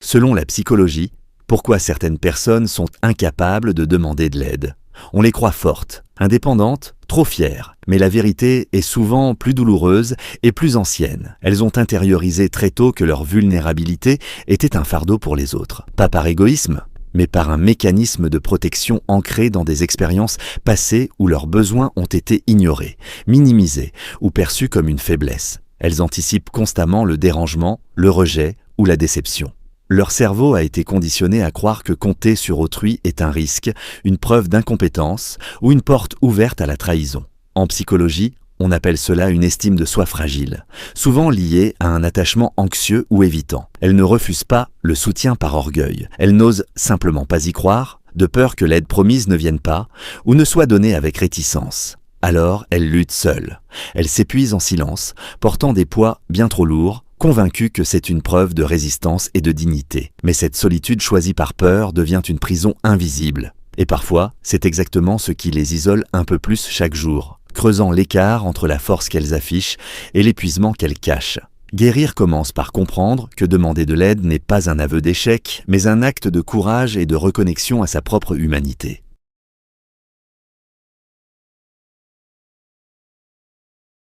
Selon la psychologie, pourquoi certaines personnes sont incapables de demander de l'aide? On les croit fortes, indépendantes, trop fières. Mais la vérité est souvent plus douloureuse et plus ancienne. Elles ont intériorisé très tôt que leur vulnérabilité était un fardeau pour les autres. Pas par égoïsme, mais par un mécanisme de protection ancré dans des expériences passées où leurs besoins ont été ignorés, minimisés ou perçus comme une faiblesse. Elles anticipent constamment le dérangement, le rejet ou la déception. Leur cerveau a été conditionné à croire que compter sur autrui est un risque, une preuve d'incompétence ou une porte ouverte à la trahison. En psychologie, on appelle cela une estime de soi fragile, souvent liée à un attachement anxieux ou évitant. Elle ne refuse pas le soutien par orgueil. Elle n'ose simplement pas y croire, de peur que l'aide promise ne vienne pas ou ne soit donnée avec réticence. Alors, elle lutte seule. Elle s'épuise en silence, portant des poids bien trop lourds, convaincue que c'est une preuve de résistance et de dignité. Mais cette solitude choisie par peur devient une prison invisible. Et parfois, c'est exactement ce qui les isole un peu plus chaque jour, creusant l'écart entre la force qu'elles affichent et l'épuisement qu'elles cachent. Guérir commence par comprendre que demander de l'aide n'est pas un aveu d'échec, mais un acte de courage et de reconnexion à sa propre humanité.